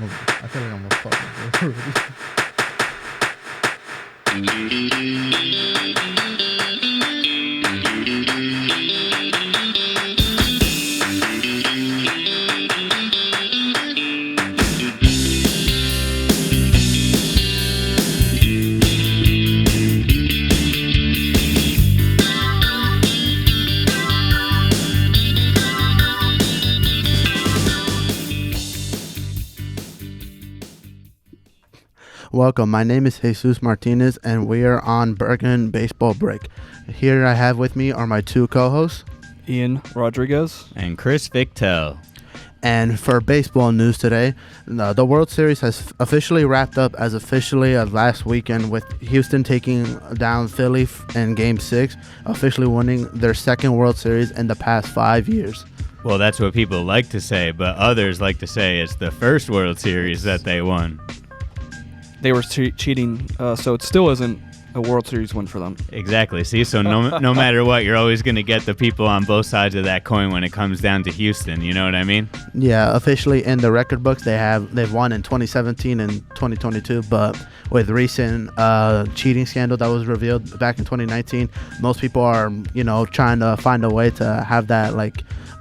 I feel like I'm a fucking Welcome, my name is Jesus Martinez, and we are on Bergen Baseball Break. Here I have with me are my two co-hosts, Ian Rodriguez and Chris Fichtel. And for baseball news today, the World Series has officially wrapped up as officially as last weekend, with Houston taking down Philly in Game 6, officially winning their second World Series in the past 5 years. Well, that's what people like to say, but others like to say it's the first World Series that they won. They were cheating, so it still isn't a World Series win for them. Exactly. See, so no matter what, you're always going to get the people on both sides of that coin when it comes down to Houston. You know what I mean? Yeah, officially in the record books, they've won in 2017 and 2022, but with recent cheating scandal that was revealed back in 2019, most people are, trying to find a way to have that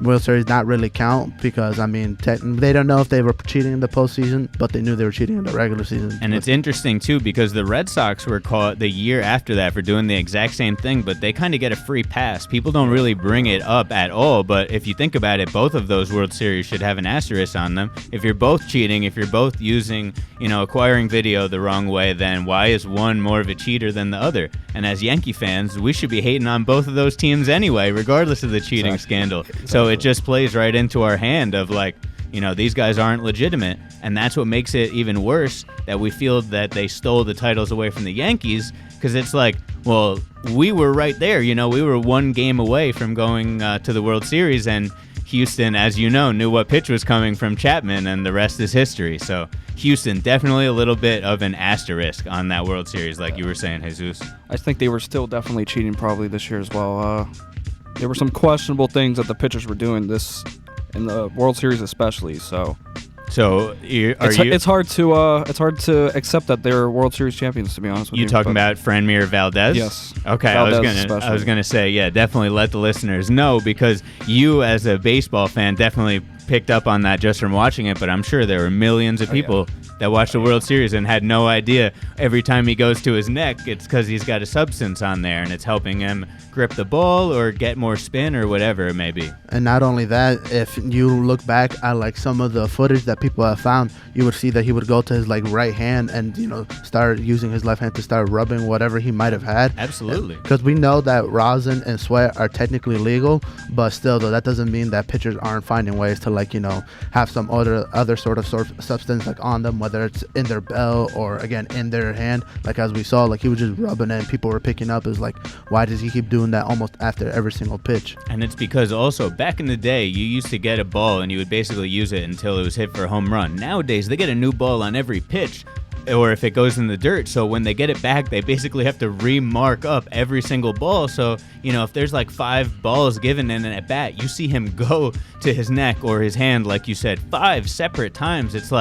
World Series not really count, because they don't know if they were cheating in the postseason, but they knew they were cheating in the regular season. And it's interesting too, because the Red Sox were caught the year after that for doing the exact same thing, but they kind of get a free pass. People don't really bring it up at all, but if you think about it, both of those World Series should have an asterisk on them. If you're both cheating, if you're both using, acquiring video the wrong way, then why is one more of a cheater than the other? And as Yankee fans, we should be hating on both of those teams anyway, regardless of the cheating scandal. So it just plays right into our hand of these guys aren't legitimate, and that's what makes it even worse that we feel that they stole the titles away from the Yankees, because it's like, well, we were right there, we were one game away from going to the World Series, and Houston, as you know, knew what pitch was coming from Chapman, and the rest is history. So Houston, definitely a little bit of an asterisk on that World Series, like you were saying, Jesus. I think they were still definitely cheating probably this year as well. There were some questionable things that the pitchers were doing this in the World Series especially. So it's hard to accept that they're World Series champions, to be honest with you. You talking about Franmir Valdez? Yes. Okay, I was gonna say, yeah, definitely let the listeners know, because you as a baseball fan definitely picked up on that just from watching it, but I'm sure there were millions of people that watched the World Series and had no idea every time he goes to his neck, it's because he's got a substance on there and it's helping him grip the ball or get more spin or whatever it may be. And not only that, if you look back at some of the footage that people have found, you would see that he would go to his right hand and start using his left hand to start rubbing whatever he might have had. Absolutely. Because we know that rosin and sweat are technically legal, but still though, that doesn't mean that pitchers aren't finding ways to have some other sort of substance on them, whether it's in their belt or again in their hand. As we saw, he was just rubbing it and people were picking up. Is why does he keep doing that almost after every single pitch? And it's because also back in the day, you used to get a ball and you would basically use it until it was hit for a home run. Nowadays, they get a new ball on every pitch, or if it goes in the dirt. So when they get it back, they basically have to remark up every single ball. So, if there's 5 balls given in an at bat, you see him go to his neck or his hand, like you said, 5 separate times. It's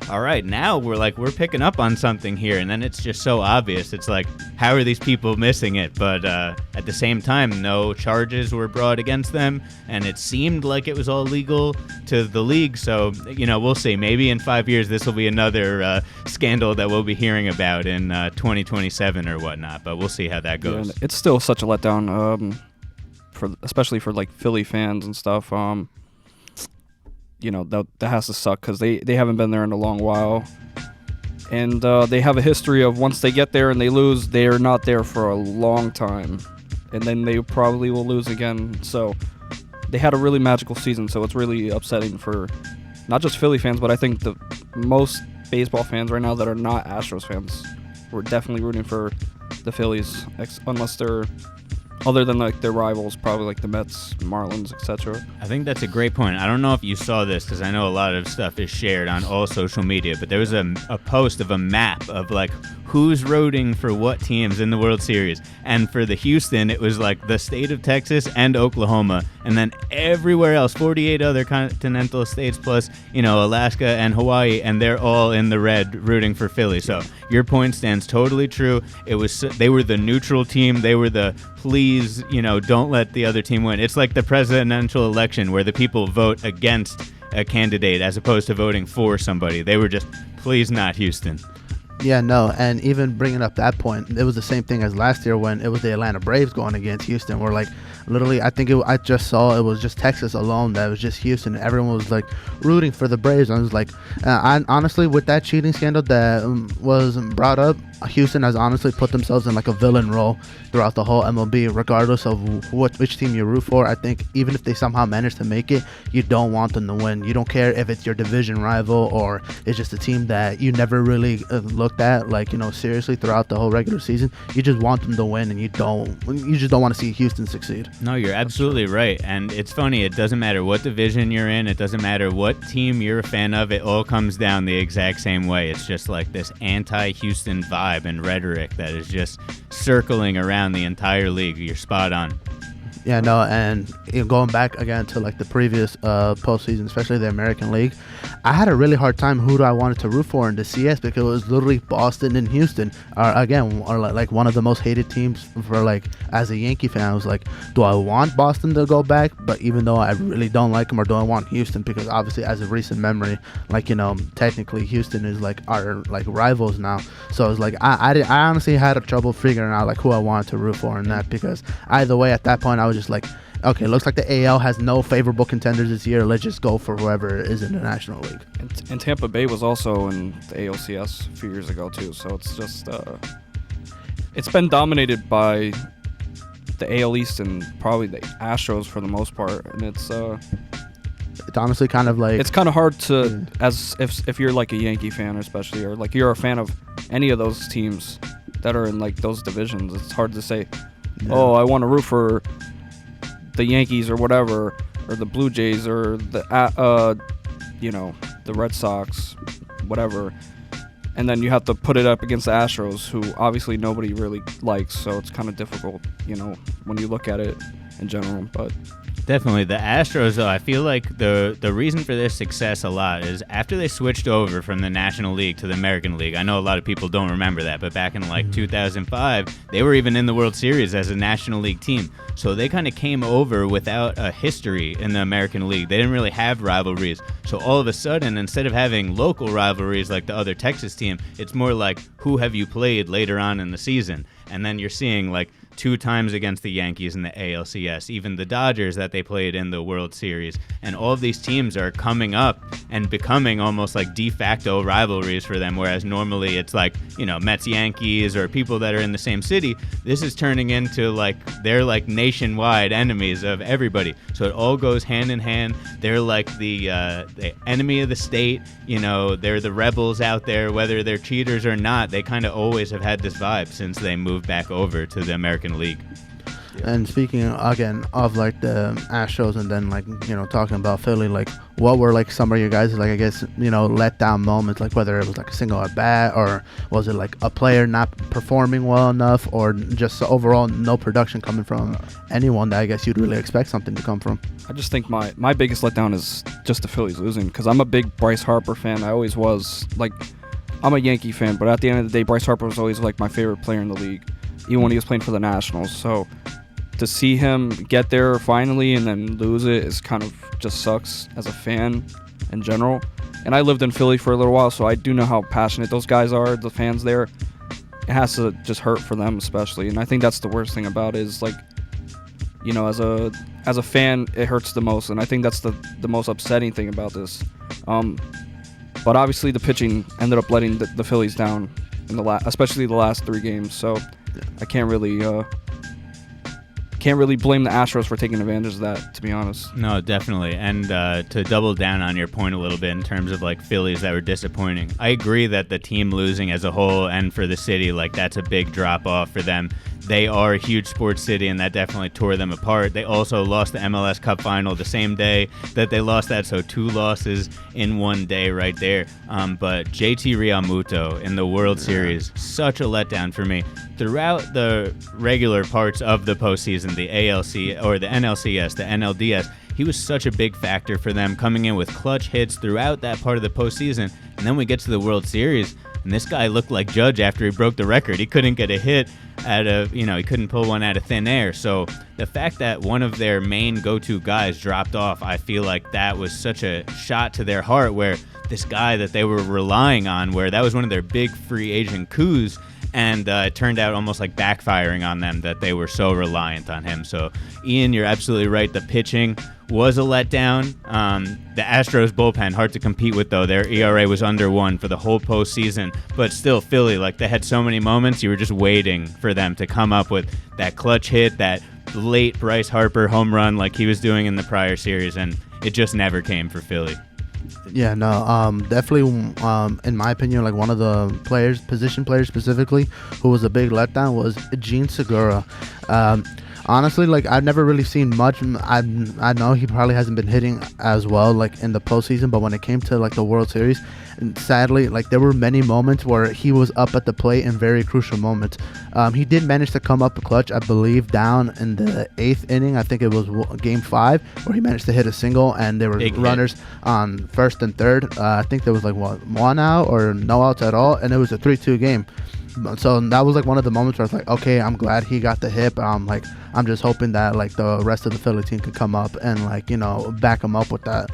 all right, now we're picking up on something here, and then it's just so obvious. It's how are these people missing it? But at the same time, no charges were brought against them, and it seemed like it was all legal to the league. So, we'll see. Maybe in 5 years, this will be another scandal that we'll be hearing about in 2027 or whatnot, but we'll see how that goes. Yeah, it's still such a letdown, especially for Philly fans and stuff. That has to suck, because they haven't been there in a long while, and they have a history of once they get there and they lose, they are not there for a long time, and then they probably will lose again. So they had a really magical season, so it's really upsetting for not just Philly fans, but I think the most baseball fans right now that are not Astros fans. We're definitely rooting for the Phillies, unless they're other than their rivals, probably the Mets, Marlins, etc. I think that's a great point. I don't know if you saw this, because I know a lot of stuff is shared on all social media, but there was a post of a map of who's rooting for what teams in the World Series. And for the Houston, it was the state of Texas and Oklahoma and then everywhere else, 48 other continental states plus, Alaska and Hawaii, and they're all in the red rooting for Philly. So your point stands totally true. They were the neutral team. They were the please, don't let the other team win. It's like the presidential election where the people vote against a candidate as opposed to voting for somebody. They were just, please not Houston. Yeah, no, and even bringing up that point, it was the same thing as last year when it was the Atlanta Braves going against Houston. Where like, literally, I just saw it was just Texas alone that was just Houston. Everyone was like rooting for the Braves. I was like, honestly, with that cheating scandal that was brought up, Houston has honestly put themselves in like a villain role throughout the whole MLB, regardless of which team you root for. I think even if they somehow manage to make it, you don't want them to win. You don't care if it's your division rival or it's just a team that you never really looked at, like, seriously throughout the whole regular season. You just want them to win, and you just don't want to see Houston succeed. No, you're absolutely right. And it's funny, it doesn't matter what division you're in, it doesn't matter what team you're a fan of, it all comes down the exact same way. It's just like this anti-Houston vibe and rhetoric that is just circling around the entire league. You're spot on. Yeah, no, and going back again to like the previous postseason, especially the American League, I had a really hard time who do I wanted to root for in the CS because it was literally Boston and Houston are like one of the most hated teams for like as a Yankee fan. I was like, do I want Boston to go back? But even though I really don't like them, or do I want Houston? Because obviously, as a recent memory, like technically Houston is like our like rivals now. So I was like, I honestly had a trouble figuring out like who I wanted to root for in that, because either way at that point I was just like, okay, looks like the AL has no favorable contenders this year. Let's just go for whoever is in the National League. And Tampa Bay was also in the ALCS a few years ago too. So it's just it's been dominated by the AL East and probably the Astros for the most part. And it's honestly kind of like, it's kind of hard to as if you're like a Yankee fan, especially, or like you're a fan of any of those teams that are in like those divisions. It's hard to say, oh, I want to root for the Yankees or whatever, or the Blue Jays or the the Red Sox, whatever, and then you have to put it up against the Astros, who obviously nobody really likes. So it's kind of difficult, when you look at it in general. But definitely the Astros, though, I feel like the reason for their success a lot is after they switched over from the National League to the American League. I know a lot of people don't remember that, but back in like 2005, they were even in the World Series as a National League team. So they kind of came over without a history in the American League. They didn't really have rivalries. So all of a sudden, instead of having local rivalries like the other Texas team, it's more like, who have you played later on in the season? And then you're seeing like 2 times against the Yankees in the ALCS, even the Dodgers that they played in the World Series. And all of these teams are coming up and becoming almost like de facto rivalries for them, whereas normally it's like, Mets, Yankees, or people that are in the same city. This is turning into like, they're like nationwide enemies of everybody. So it all goes hand in hand. They're like the enemy of the state. They're the rebels out there, whether they're cheaters or not. They kind of always have had this vibe since they moved back over to the American League. And speaking again of like the Astros, and then like talking about Philly, like what were like some of your guys like, I guess, let down moments, like whether it was like a single at bat, or was it like a player not performing well enough, or just overall no production coming from anyone that I guess you'd really expect something to come from? I just think my biggest letdown is just the Phillies losing, because I'm a big Bryce Harper fan. I always was. Like, I'm a Yankee fan, but at the end of the day, Bryce Harper was always like my favorite player in the league, even when he was playing for the Nationals. So to see him get there finally and then lose it is kind of just sucks as a fan in general. And I lived in Philly for a little while, so I do know how passionate those guys are, the fans there. It has to just hurt for them especially. And I think that's the worst thing about it is, like, as a fan, it hurts the most. And I think that's the most upsetting thing about this. But obviously the pitching ended up letting the Phillies down in especially the last 3 games. So I can't really blame the Astros for taking advantage of that, to be honest. No, definitely. And to double down on your point a little bit in terms of like Phillies that were disappointing, I agree that the team losing as a whole and for the city, like that's a big drop off for them. they are a huge sports city, and that definitely tore them apart. They also lost the MLS Cup final the same day that they lost that, so 2 losses in one day right there. But JT Realmuto in the World Series, such a letdown for me. Throughout the regular parts of the postseason, the ALC or the NLCS, the NLDS, he was such a big factor for them, coming in with clutch hits throughout that part of the postseason. And then we get to the World Series, and this guy looked like Judge after he broke the record. He couldn't get a hit he couldn't pull one out of thin air. So the fact that one of their main go-to guys dropped off, I feel like that was such a shot to their heart, where this guy that they were relying on, where that was one of their big free agent coups, and it turned out almost like backfiring on them that they were so reliant on him. So, Ian, you're absolutely right. The pitching was a letdown. The Astros bullpen, hard to compete with, though. Their ERA was under 1 for the whole postseason. But still, Philly, like, they had so many moments. You were just waiting for them to come up with that clutch hit, that late Bryce Harper home run like he was doing in the prior series, and it just never came for Philly. Yeah, no, definitely, in my opinion, like one of the position players specifically, who was a big letdown was Gene Segura. Honestly, like, I've never really seen much. I know he probably hasn't been hitting as well, like, in the postseason, but when it came to, like, the World Series, and sadly, like, there were many moments where he was up at the plate in very crucial moments. He did manage to come up clutch, I believe, down in the 8th inning. I think it was Game 5, where he managed to hit a single, and there were runners on first and third. I think there was, like, 1 out or no outs at all, and it was a 3-2 game. So that was like one of the moments where I was like, okay, I'm glad he got the hit. I'm just hoping that like the rest of the Philly team could come up and like, back him up with that.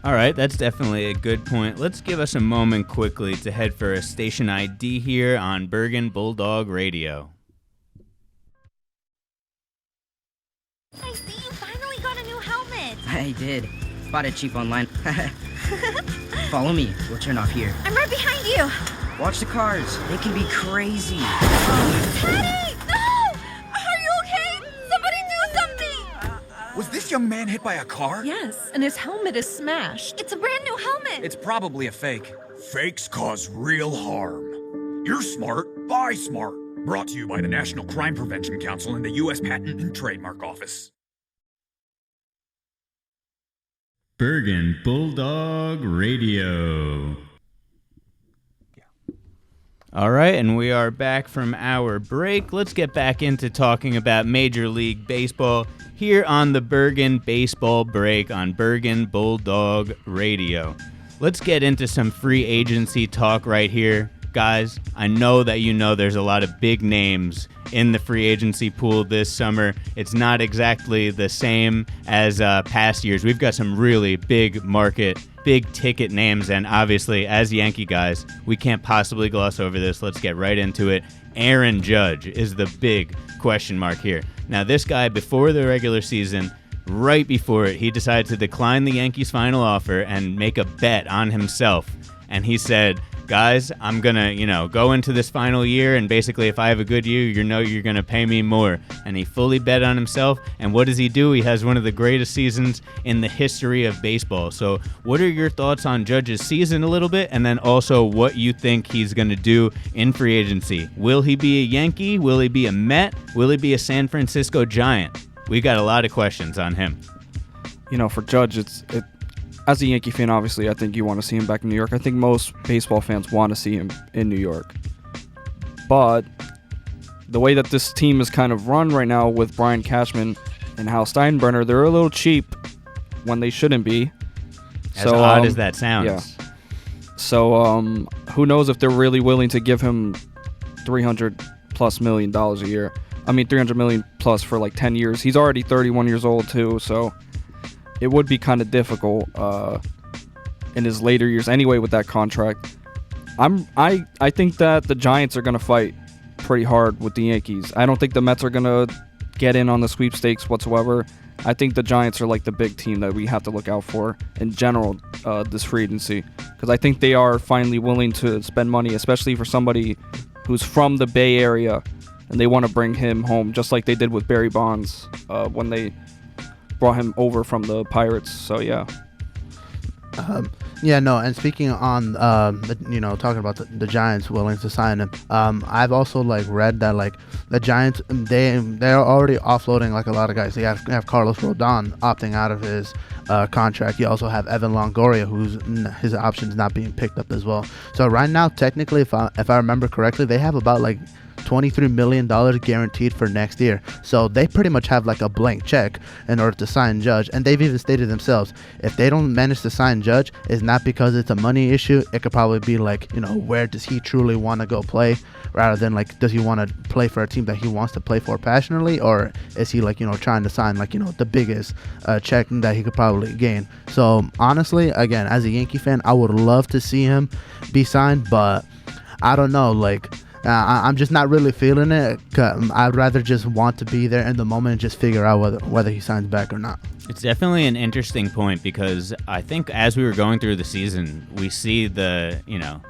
All right, that's definitely a good point. Let's give us a moment quickly to head for a station ID here on Bergen Bulldog Radio. I see you finally got a new helmet. I did. Bought it cheap online. Follow me. We'll turn off here. I'm right behind you. Watch the cars. They can be crazy. Teddy! No! Are you okay? Somebody do something! Was this young man hit by a car? Yes, and his helmet is smashed. It's a brand new helmet. It's probably a fake. Fakes cause real harm. You're smart, buy smart. Brought to you by the National Crime Prevention Council and the U.S. Patent and Trademark Office. Bergen Bulldog Radio. All right, and we are back from our break. Let's get back into talking about Major League Baseball here on the Bergen Baseball Break on Bergen Bulldog Radio. Let's get into some free agency talk right here. Guys, I know that there's a lot of big names in the free agency pool this summer. It's not exactly the same as past years. We've got some really big market, big ticket names, and obviously, as Yankee guys, we can't possibly gloss over this. Let's get right into it. Aaron Judge is the big question mark here. Now, this guy, before the regular season, right before it, he decided to decline the Yankees' final offer and make a bet on himself. And he said, guys, I'm going to, go into this final year, and basically if I have a good year, you're going to pay me more. And he fully bet on himself. And what does he do? He has one of the greatest seasons in the history of baseball. So what are your thoughts on Judge's season a little bit? And then also what you think he's going to do in free agency. Will he be a Yankee? Will he be a Met? Will he be a San Francisco Giant? We got a lot of questions on him. For Judge, as a Yankee fan, obviously, I think you want to see him back in New York. I think most baseball fans want to see him in New York. But the way that this team is kind of run right now with Brian Cashman and Hal Steinbrenner, they're a little cheap when they shouldn't be. As odd as that sounds. Yeah. So who knows if they're really willing to give him $300+ million a year. I mean, $300 million plus for like 10 years. He's already 31 years old too, so it would be kind of difficult in his later years anyway with that contract. I think that the Giants are going to fight pretty hard with the Yankees. I don't think the Mets are going to get in on the sweepstakes whatsoever. I think the Giants are like the big team that we have to look out for in general this free agency, because I think they are finally willing to spend money, especially for somebody who's from the Bay Area, and they want to bring him home just like they did with Barry Bonds when they brought him over from the Pirates. So yeah. Yeah, no, and speaking on, talking about the Giants willing to sign him, I've also like read that like the Giants they're already offloading like a lot of guys. They have Carlos Rodon opting out of his contract. You also have Evan Longoria, his option's not being picked up as well. So right now, technically, if I remember correctly, they have about like $23 million guaranteed for next year. So they pretty much have like a blank check in order to sign Judge. And they've even stated themselves, if they don't manage to sign Judge, it's not because it's a money issue. It could probably be like, where does he truly want to go play, rather than like, does he want to play for a team that he wants to play for passionately, or is he like, trying to sign like, the biggest check that he could probably gain. So honestly, again, as a Yankee fan, I would love to see him be signed, but I don't know, like, I'm just not really feeling it. I'd rather just want to be there in the moment and just figure out whether he signs back or not. It's definitely an interesting point, because I think as we were going through the season, we see the,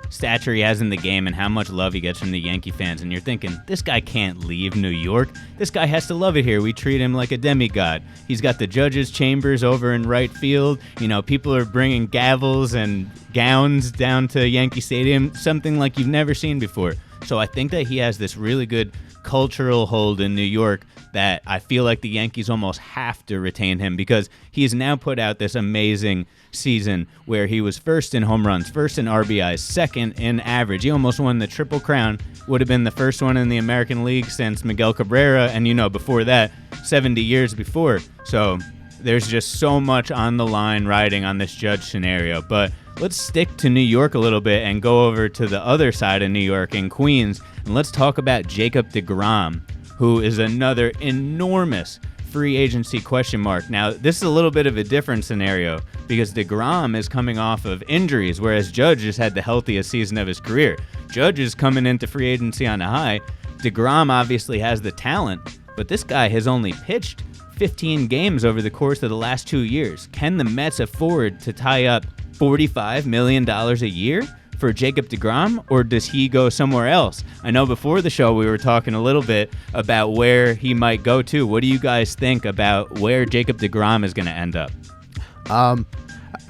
stature he has in the game and how much love he gets from the Yankee fans. And you're thinking, this guy can't leave New York. This guy has to love it here. We treat him like a demigod. He's got the judges' chambers over in right field. People are bringing gavels and gowns down to Yankee Stadium, something like you've never seen before. So I think that he has this really good cultural hold in New York that I feel like the Yankees almost have to retain him, because he's now put out this amazing season where he was first in home runs, first in RBIs, second in average. He almost won the Triple Crown, would have been the first one in the American League since Miguel Cabrera, and before that, 70 years before. So there's just so much on the line riding on this Judge scenario. But let's stick to New York a little bit and go over to the other side of New York in Queens, and let's talk about Jacob deGrom, who is another enormous free agency question mark. Now, this is a little bit of a different scenario, because deGrom is coming off of injuries, whereas Judge has had the healthiest season of his career. Judge is coming into free agency on a high. deGrom obviously has the talent, but this guy has only pitched 15 games over the course of the last 2 years. Can the Mets afford to tie up $45 million a year for Jacob deGrom, or does he go somewhere else? I know before the show we were talking a little bit about where he might go to. What do you guys think about where Jacob deGrom is going to end up?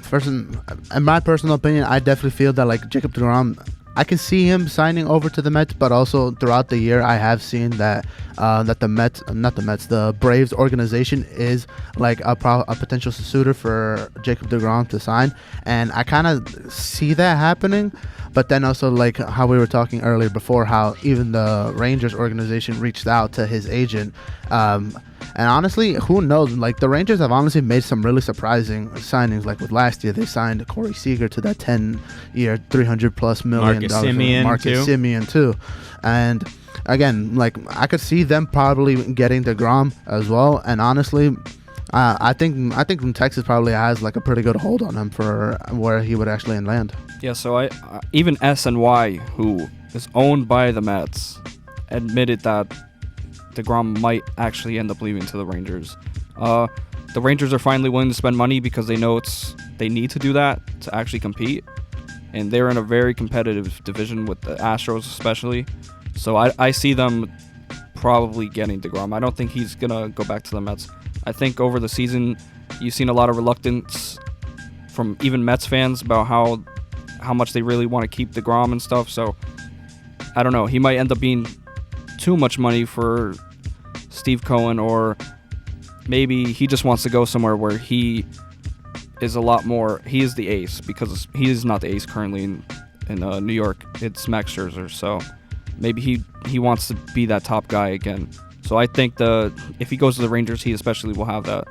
First, in my personal opinion, I definitely feel that like Jacob deGrom, I can see him signing over to the Mets, but also throughout the year, I have seen that the Braves organization is like a potential suitor for Jacob deGrom to sign, and I kind of see that happening. But then also, like how we were talking earlier before, how even the Rangers organization reached out to his agent. And honestly, who knows? Like, the Rangers have honestly made some really surprising signings. Like with last year, they signed Corey Seager to that 10-year, $300+ million. Marcus Semien too. And again, like, I could see them probably getting deGrom as well. And honestly, I think Texas probably has like a pretty good hold on him for where he would actually land. Yeah, so I even SNY, who is owned by the Mets, admitted that deGrom might actually end up leaving to the Rangers. The Rangers are finally willing to spend money because they know they need to do that to actually compete, and they're in a very competitive division with the Astros especially. So I see them probably getting deGrom. I don't think he's gonna go back to the Mets. I think over the season you've seen a lot of reluctance from even Mets fans about how much they really want to keep deGrom and stuff. So I don't know. He might end up being too much money for Steve Cohen, or maybe he just wants to go somewhere where he is a lot more. He is the ace, because he is not the ace currently in New York. It's Max Scherzer, so maybe he wants to be that top guy again. So I think if he goes to the Rangers, he especially will have that.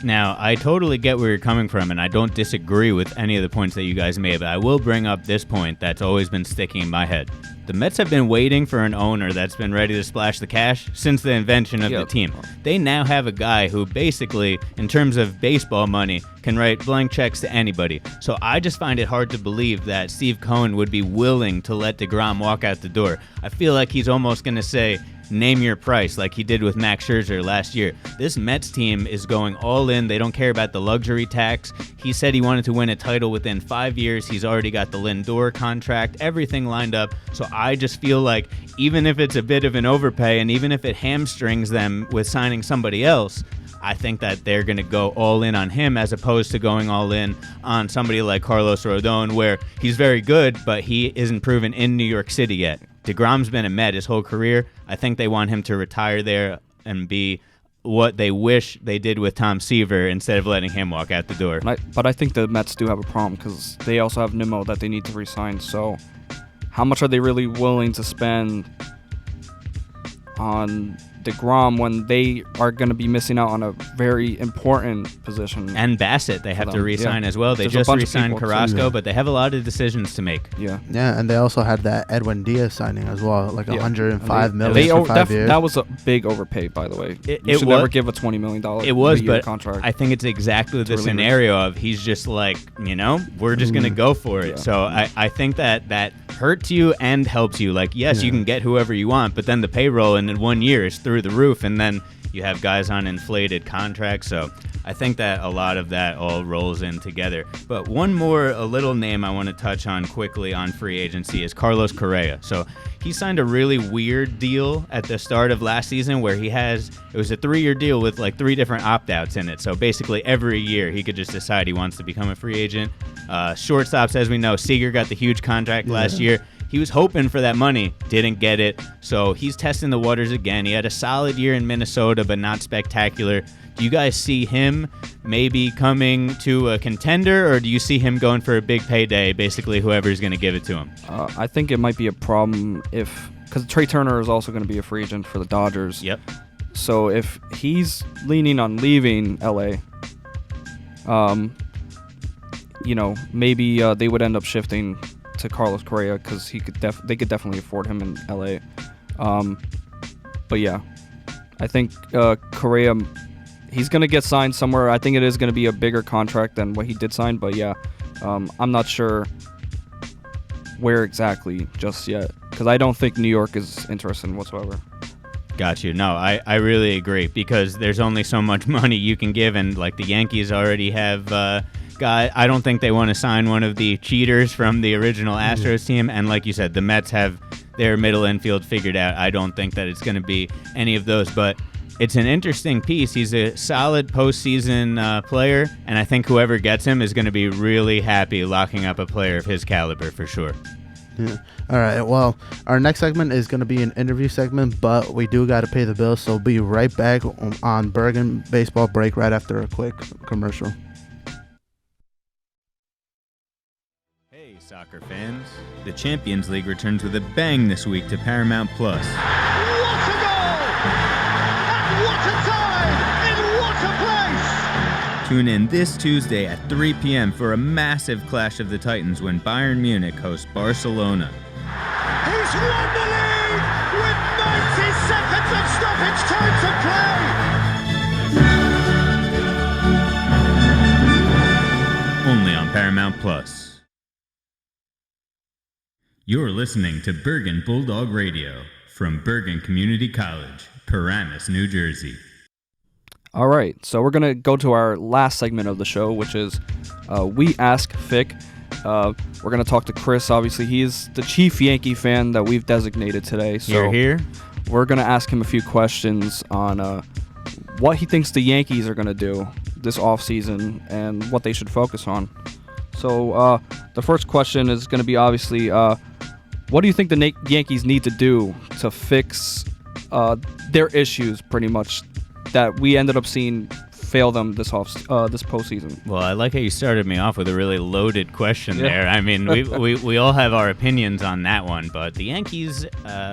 Now, I totally get where you're coming from, and I don't disagree with any of the points that you guys made, but I will bring up this point that's always been sticking in my head. The Mets have been waiting for an owner that's been ready to splash the cash since the invention of the team. They now have a guy who basically, in terms of baseball money, can write blank checks to anybody. So I just find it hard to believe that Steve Cohen would be willing to let deGrom walk out the door. I feel like he's almost going to say, name your price, like he did with Max Scherzer last year. This Mets team is going all in. They don't care about the luxury tax. He said he wanted to win a title within 5 years. He's already got the Lindor contract, everything lined up. So I just feel like even if it's a bit of an overpay, and even if it hamstrings them with signing somebody else, I think that they're going to go all in on him as opposed to going all in on somebody like Carlos Rodon, where he's very good, but he isn't proven in New York City yet. DeGrom's been a Met his whole career. I think they want him to retire there and be what they wish they did with Tom Seaver instead of letting him walk out the door. But I think the Mets do have a problem because they also have Nimmo that they need to re-sign. So how much are they really willing to spend on DeGrom when they are going to be missing out on a very important position? And Bassett, they have to re-sign as well. They just re-signed Carrasco, but they have a lot of decisions to make. Yeah, and they also had that Edwin Diaz signing as well, like $105 million for 5 years. That was a big overpay, by the way. You should never give a $20 million contract. I think it's exactly the scenario of he's just like, we're just going to go for it. Yeah. So I think that hurts you and helps you. Like, yes, you can get whoever you want, but then the payroll in 1 year is through the roof, and then you have guys on inflated contracts. So I think that a lot of that all rolls in together. But one more, a little name I want to touch on quickly on free agency is Carlos Correa. So he signed a really weird deal at the start of last season where it was a 3-year deal with like 3 different opt-outs in it. So basically every year he could just decide he wants to become a free agent. Shortstops, as we know, Seager got the huge contract last year. He was hoping for that money, didn't get it, so he's testing the waters again. He had a solid year in Minnesota, but not spectacular. Do you guys see him maybe coming to a contender, or do you see him going for a big payday, basically whoever's going to give it to him? I think it might be a problem because Trey Turner is also going to be a free agent for the Dodgers. Yep. So if he's leaning on leaving LA, maybe they would end up shifting to Carlos Correa because they could definitely afford him in LA. But yeah, I think Correa, he's gonna get signed somewhere. I think it is gonna be a bigger contract than what he did sign. But yeah, I'm not sure where exactly just yet because I don't think New York is interested in whatsoever. Got you. No, I really agree because there's only so much money you can give, and like the Yankees already have. I don't think they want to sign one of the cheaters from the original Astros team. And like you said, the Mets have their middle infield figured out. I don't think that it's going to be any of those. But it's an interesting piece. He's a solid postseason player. And I think whoever gets him is going to be really happy locking up a player of his caliber for sure. Yeah. All right. Well, our next segment is going to be an interview segment, but we do got to pay the bills. So we'll be right back on Bergen Baseball Break right after a quick commercial. Soccer fans, the Champions League returns with a bang this week to Paramount Plus. What a goal! And what a time! In what a place! Tune in this Tuesday at 3 p.m. for a massive clash of the Titans when Bayern Munich hosts Barcelona. He's won the league with 90 seconds of stoppage time to play! Only on Paramount Plus. You're listening to Bergen Bulldog Radio from Bergen Community College, Paramus, New Jersey. All right, so we're going to go to our last segment of the show, which is We Ask Fick. We're going to talk to Chris. Obviously, he is the chief Yankee fan that we've designated today. So here. We're going to ask him a few questions on what he thinks the Yankees are going to do this offseason and what they should focus on. So the first question is going to be obviously, what do you think the Yankees need to do to fix their issues, pretty much, that we ended up seeing fail them this postseason? Well, I like how you started me off with a really loaded question there. I mean, we all have our opinions on that one, but the Yankees,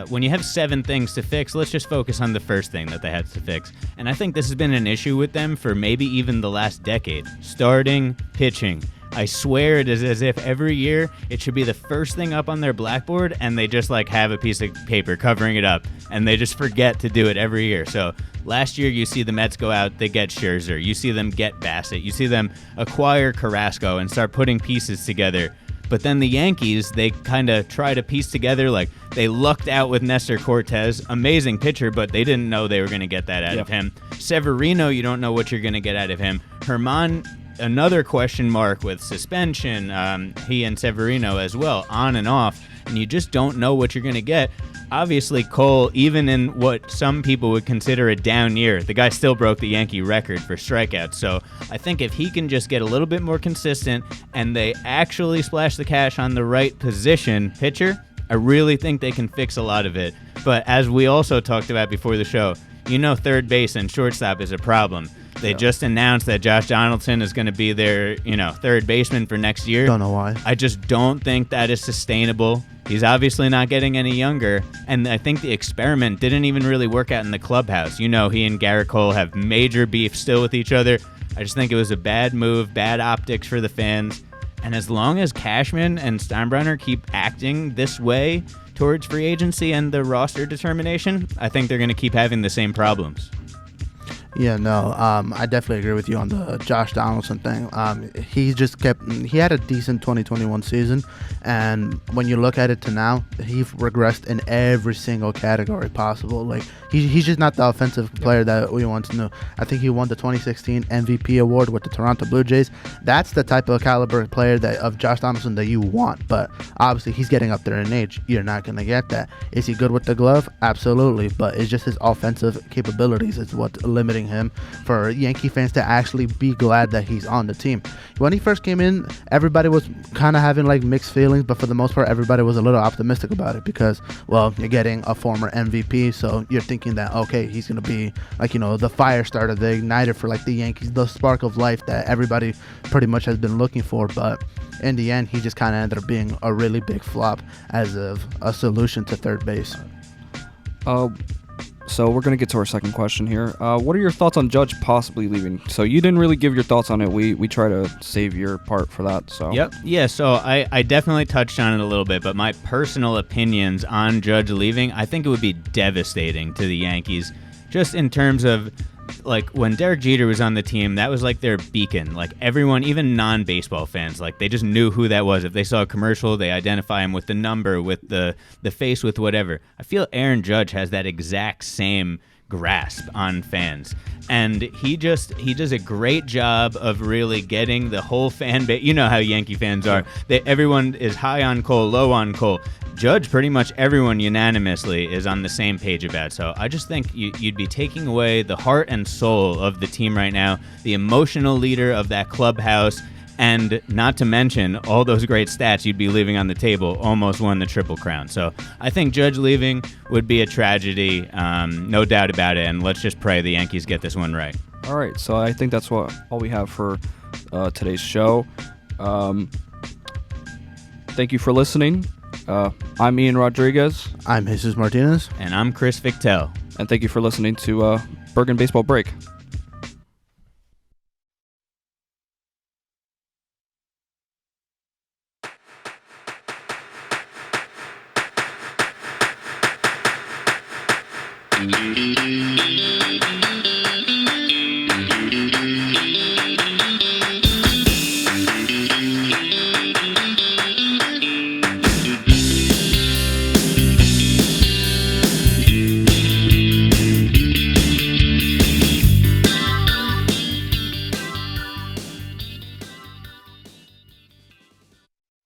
when you have 7 things to fix, let's just focus on the first thing that they had to fix. And I think this has been an issue with them for maybe even the last decade. Starting pitching. I swear it is as if every year it should be the first thing up on their blackboard, and they just like have a piece of paper covering it up, and they just forget to do it every year. So last year you see the Mets go out, they get Scherzer. You see them get Bassett. You see them acquire Carrasco and start putting pieces together. But then the Yankees, they kind of try to piece together, like they lucked out with Nestor Cortez, amazing pitcher, but they didn't know they were going to get that out of him. Severino, you don't know what you're going to get out of him. Herman, another question mark with suspension. He and Severino as well, on and off, and you just don't know what you're going to get. Obviously, Cole, even in what some people would consider a down year, the guy still broke the Yankee record for strikeouts. So I think if he can just get a little bit more consistent and they actually splash the cash on the right position pitcher, I really think they can fix a lot of it. But as we also talked about before the show, third base and shortstop is a problem. They just announced that Josh Donaldson is going to be their, third baseman for next year. Don't know why. I just don't think that is sustainable. He's obviously not getting any younger, and I think the experiment didn't even really work out in the clubhouse. He and Garrett Cole have major beef still with each other. I just think it was a bad move, bad optics for the fans. And as long as Cashman and Steinbrenner keep acting this way towards free agency and the roster determination, I think they're going to keep having the same problems. Yeah, no, I definitely agree with you on the Josh Donaldson thing. He had a decent 2021 season, and when you look at it to now, he regressed in every single category possible. Like, he's just not the offensive player that we once knew. I think he won the 2016 MVP award with the Toronto Blue Jays. That's the type of caliber player of Josh Donaldson that you want, but obviously he's getting up there in age. You're not going to get that. Is he good with the glove? Absolutely, but it's just his offensive capabilities is what's limiting him for Yankee fans to actually be glad that he's on the team. When he first came in, everybody was kind of having like mixed feelings, but for the most part, everybody was a little optimistic about it because, well, you're getting a former MVP, so you're thinking that, okay, he's going to be like, the fire starter, the igniter for like the Yankees, the spark of life that everybody pretty much has been looking for. But in the end, he just kind of ended up being a really big flop as of a solution to third base. So we're going to get to our second question here. What are your thoughts on Judge possibly leaving? So you didn't really give your thoughts on it. We try to save your part for that. So Yep. Yeah, so I definitely touched on it a little bit, but my personal opinions on Judge leaving, I think it would be devastating to the Yankees, just in terms of, like, when Derek Jeter was on the team, that was like their beacon. Like, everyone, even non-baseball fans, like, they just knew who that was. If they saw a commercial, they identify him with the number, with the face, with whatever. I feel Aaron Judge has that exact same grasp on fans, and he does a great job of really getting the whole fan base. You know how Yankee fans are. Everyone is high on Cole, low on Cole. Judge, pretty much everyone unanimously is on the same page about. So I just think you'd be taking away the heart and soul of the team right now, the emotional leader of that clubhouse, and not to mention all those great stats you'd be leaving on the table. Almost won the Triple Crown. So I think Judge leaving would be a tragedy, no doubt about it, and let's just pray the Yankees get this one right. All right, so I think that's all we have for today's show. Thank you for listening. I'm Ian Rodriguez. I'm Jesus Martinez. And I'm Chris Fichtel. And thank you for listening to Bergen Baseball Break. Mm-hmm.